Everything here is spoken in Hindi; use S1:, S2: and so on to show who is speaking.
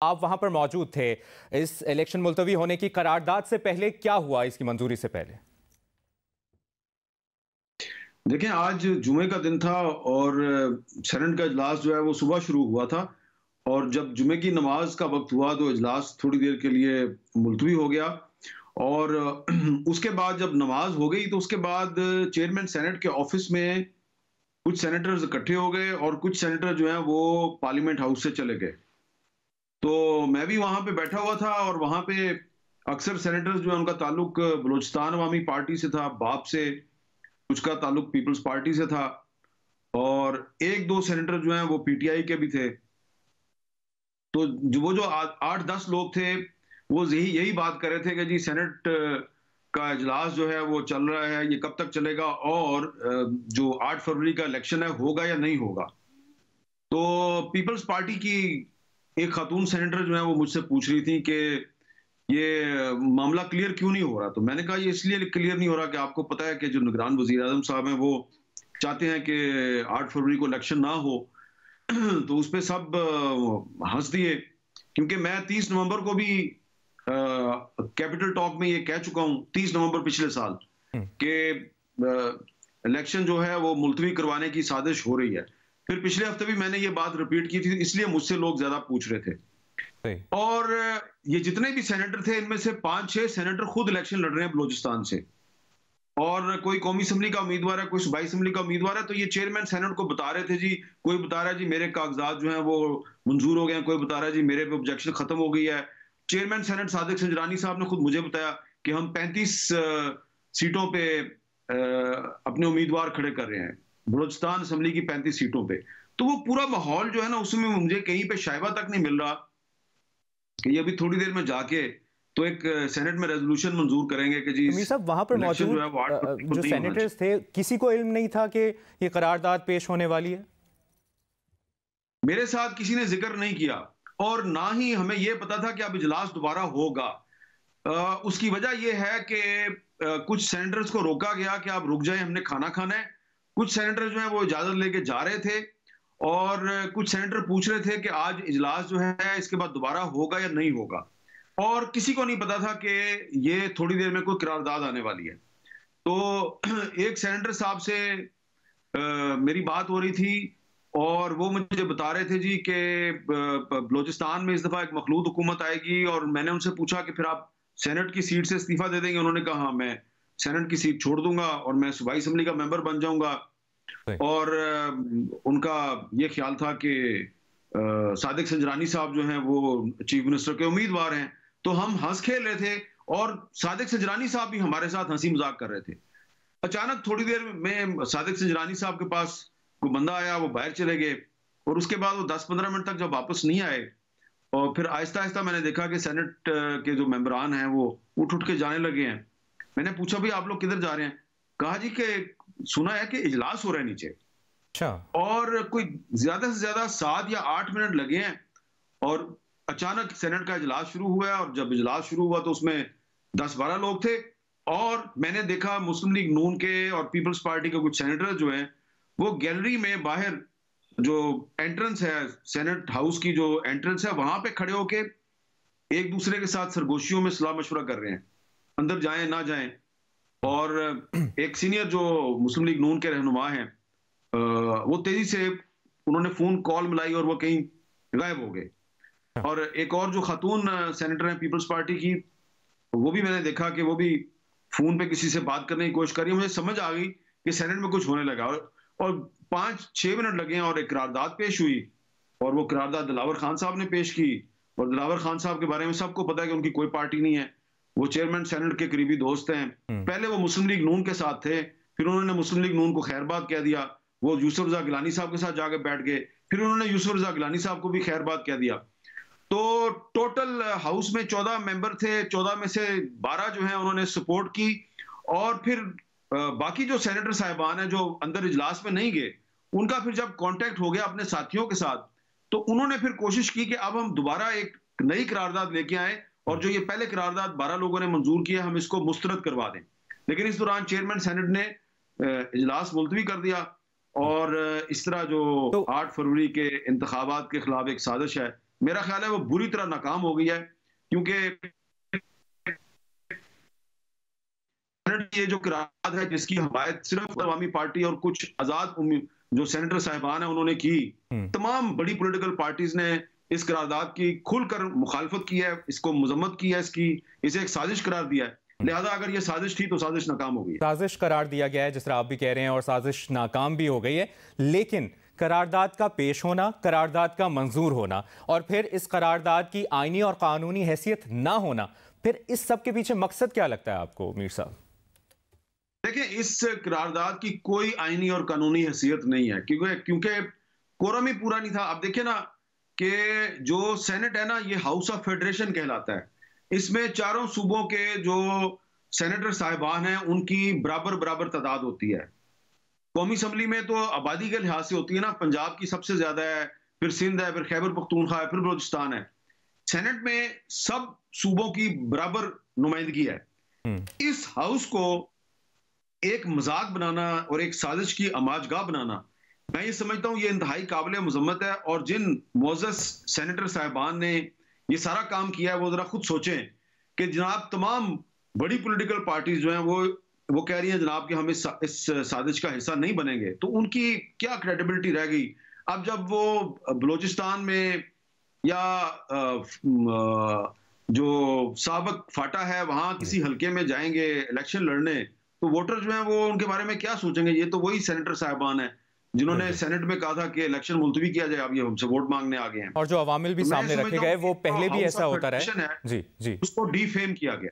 S1: आप वहां पर मौजूद थे। इस इलेक्शन मुलतवी होने की करारदाद से पहले क्या हुआ, इसकी मंजूरी से पहले?
S2: देखें, आज जुमे का दिन था और सेनेट का इजलास जो है वो सुबह शुरू हुआ था। और जब जुमे की नमाज का वक्त हुआ तो इजलास थोड़ी देर के लिए मुलतवी हो गया। और उसके बाद जब नमाज हो गई तो उसके बाद चेयरमैन सेनेट के ऑफिस में कुछ सेनेटर्स इकट्ठे हो गए और कुछ सेनेटर जो हैं वो पार्लियामेंट हाउस से चले गए। तो मैं भी वहां पे बैठा हुआ था और वहां पे अक्सर सेनेटर्स जो है उनका ताल्लुक बलूचिस्तान अवामी पार्टी से था, बाप से, कुछ का ताल्लुक पीपल्स पार्टी से था और एक दो सेनेटर जो हैं वो पीटीआई के भी थे। तो जो 8-10 लोग थे वो यही यही बात कर रहे थे कि जी सेनेट का इजलास जो है वो चल रहा है, ये कब तक चलेगा और जो 8 फरवरी का इलेक्शन है होगा या नहीं होगा। तो पीपल्स पार्टी की एक खातून सेनेटर जो है वो मुझसे पूछ रही थी कि ये मामला क्लियर क्यों नहीं हो रहा। तो मैंने कहा ये इसलिए क्लियर नहीं हो रहा कि आपको पता है कि जो निगरान वजीर आजम साहब हैं वो चाहते हैं कि 8 फरवरी को इलेक्शन ना हो। तो उस पे सब हंस दिए, क्योंकि मैं 30 नवंबर को भी कैपिटल टॉक में ये कह चुका हूं, 30 नवंबर पिछले साल, कि इलेक्शन जो है वो मुलतवी करवाने की साजिश हो रही है। फिर पिछले हफ्ते भी मैंने ये बात रिपीट की थी, इसलिए मुझसे लोग ज्यादा पूछ रहे थे। और ये जितने भी सेनेटर थे इनमें से 5-6 सेनेटर खुद इलेक्शन लड़ रहे हैं बलूचिस्तान से, और कोई कौमी असेंबली का उम्मीदवार है, कोई सूबाई असेंबली का उम्मीदवार है। तो ये चेयरमैन सेनेट को बता रहे थे जी, कोई बता रहा है जी मेरे कागजात जो हैं वो मंजूर हो गए हैं, कोई बता रहा है जी मेरे पे ऑब्जेक्शन खत्म हो गई है। चेयरमैन सेनेट सादिक संजरानी साहब ने खुद मुझे बताया कि हम 35 सीटों पे अपने उम्मीदवार खड़े कर रहे हैं, बलूचिस्तान असेंबली की 35 सीटों पे। तो वो पूरा माहौल जो है ना, उसमें मुझे कहीं पे शायबा तक नहीं मिल रहा कि ये अभी थोड़ी देर में जाके तो एक सेनेट में रेजोल्यूशन मंजूर करेंगे कि जी
S1: मीर साहब, वहां पर
S2: इलेक्शन जो है वो 8
S1: मौजूद
S2: फरवरी को
S1: जो
S2: नहीं होना चाहिए।
S1: सेनेटर्स थे, किसी को इल्म नहीं था कि ये करारदाद पेश होने वाली है?
S2: मेरे साथ किसी ने जिक्र नहीं किया और ना ही हमें यह पता था कि अब इजलास दोबारा होगा। उसकी वजह यह है कि कुछ सेनेटर्स को रोका गया कि आप रुक जाएं, हमने खाना खाना है। कुछ सेनेटर जो है वो इजाजत लेके जा रहे थे और कुछ सेनेटर पूछ रहे थे कि आज इजलास जो है इसके बाद दोबारा होगा या नहीं होगा। और किसी को नहीं पता था कि ये थोड़ी देर में कोई करारदाद आने वाली है। तो एक सेनेटर साहब से मेरी बात हो रही थी और वो मुझे बता रहे थे जी कि बलूचिस्तान में इस दफा एक मखलूत हुकूमत आएगी। और मैंने उनसे पूछा कि फिर आप सेनेट की सीट से इस्तीफा दे देंगे? उन्होंने कहा हाँ, मैं सेनेट की सीट छोड़ दूंगा और मैं सूबाई असेंबली का मेंबर बन जाऊंगा। और उनका ये ख्याल था कि सादिक संजरानी साहब जो हैं वो चीफ मिनिस्टर के उम्मीदवार हैं। तो हम हंस खेल रहे थे और सादिक संजरानी साहब भी हमारे साथ हंसी मजाक कर रहे थे। अचानक थोड़ी देर में सादिक संजरानी साहब के पास कोई बंदा आया, वो बाहर चले गए और उसके बाद वो 10-15 मिनट तक जब वापस नहीं आए और फिर आहिस्ता आहिस्ता मैंने देखा कि सेनेट के जो मेंबरान हैं वो उठ उठ के जाने लगे हैं। मैंने पूछा भाई आप लोग किधर जा रहे हैं? कहा जी कि सुना है कि इजलास हो रहा है नीचे।
S1: अच्छा।
S2: और कोई ज्यादा से ज्यादा 7 या 8 मिनट लगे हैं और अचानक सेनेट का इजलास शुरू हुआ। और जब इजलास शुरू हुआ तो उसमें 10-12 लोग थे और मैंने देखा मुस्लिम लीग नून के और पीपल्स पार्टी के कुछ सेनेटर जो हैं वो गैलरी में बाहर जो एंट्रेंस है, सेनेट हाउस की जो एंट्रेंस है, वहां पे खड़े होके एक दूसरे के साथ सरगोशियों में सलाह मशवरा कर रहे हैं, अंदर जाएं ना जाएं। और एक सीनियर जो मुस्लिम लीग नून के रहनुमा हैं वो तेजी से उन्होंने फोन कॉल मिलाई और वो कहीं गायब हो गए। और एक और जो खातून सेनेटर हैं पीपल्स पार्टी की, वो भी मैंने देखा कि वो भी फोन पे किसी से बात करने की कोशिश कर रही है। मुझे समझ आ गई कि सेनेट में कुछ होने लगा और 5-6 मिनट लगे और एक करारदाद पेश हुई और वो करारदाद दिलावर खान साहब ने पेश की। और दिलावर खान साहब के बारे में सबको पता है कि उनकी कोई पार्टी नहीं है, वो चेयरमैन सेनेट के करीबी दोस्त हैं। पहले वो मुस्लिम लीग नून के साथ थे, फिर उन्होंने मुस्लिम लीग नून को खैरबाद कह दिया, वो यूसुफ रजा गिलानी साहब के साथ जाकर बैठ गए, फिर उन्होंने यूसुफ रजा गिलानी साहब को भी खैरबाद कह दिया। तो टोटल हाउस में 14 मेंबर थे, 14 में से 12 जो हैं उन्होंने सपोर्ट की। और फिर बाकी जो सेनेटर साहिबान हैं जो अंदर इजलास में नहीं गए, उनका फिर जब कांटेक्ट हो गया अपने साथियों के साथ, तो उन्होंने फिर कोशिश की कि अब हम दोबारा एक नई करारदाद लेके आए और जो ये पहले करारदाद 12 लोगों ने मंजूर किया हम इसको मुस्तरद करवा दें। लेकिन इस दौरान चेयरमैन सेनेट ने इजलास मुलतवी कर दिया और इस तरह जो
S1: तो
S2: 8 फरवरी के इंतखाबात के खिलाफ एक साजिश है मेरा ख्याल है वो बुरी तरह नाकाम हो गई है, क्योंकि ये जो करारदाद है जिसकी हमायत सिर्फ अवामी पार्टी और कुछ आजाद जो सेनेटर साहिबान है उन्होंने की, तमाम बड़ी पॉलिटिकल पार्टीज ने इस करारदाद की खुलकर मुखालफत की है, इसको मजम्मत की है, इसे एक साजिश करार दिया है। लिहाजा अगर ये साजिश थी तो साजिश नाकाम हो गई है।
S1: साजिश करार दिया गया है जिस तरह आप भी कह रहे हैं, और साजिश नाकाम भी हो गई है। लेकिन करारदाद का पेश होना, करारदाद का मंजूर होना और फिर इस करारदाद की आईनी और कानूनी हैसियत ना होना, फिर इस सब के पीछे मकसद क्या लगता है आपको मीर साहब?
S2: देखिए, इस करारदाद की कोई आईनी और कानूनी हैसियत नहीं है, क्योंकि कोरम ही पूरा नहीं था। अब देखिए ना कि जो सेनेट है ना, ये हाउस ऑफ फेडरेशन कहलाता है। इसमें चारों सूबों के जो सेनेटर साहिबान हैं उनकी बराबर बराबर तादाद होती है। कौमी असम्बली में तो आबादी के लिहाज से होती है ना, पंजाब की सबसे ज्यादा है, फिर सिंध है, फिर खैबर पख्तूनख्वा है, फिर बलूचिस्तान है। सेनेट में सब सूबों की बराबर नुमाइंदगी है। इस हाउस को एक मजाक बनाना और एक साजिश की आमाजगाह बनाना, मैं ये समझता हूं ये इंतहाई काबिल मजम्मत है। और जिन मोअज़्ज़ज़ सेनेटर साहिबान ने ये सारा काम किया है वो जरा खुद सोचें कि जनाब तमाम बड़ी पॉलिटिकल पार्टीज जो हैं वो कह रही हैं जनाब कि हम इस साजिश का हिस्सा नहीं बनेंगे, तो उनकी क्या क्रेडिबिलिटी रह गई? अब जब वो बलूचिस्तान में या जो साबक फाटा है वहां किसी हल्के में जाएंगे इलेक्शन लड़ने, तो वोटर जो हैं वो उनके बारे में क्या सोचेंगे? ये तो वही सेनेटर साहिबान है जिन्होंने सेनेट में कहा था कि इलेक्शन मुलतवी किया जाए, अब ये हमसे वोट मांगने आ गए हैं।
S1: और जो अवामिल भी सामने रखे गए वो पहले भी ऐसा होता रहा है। जी जी,
S2: उसको डीफेम किया गया।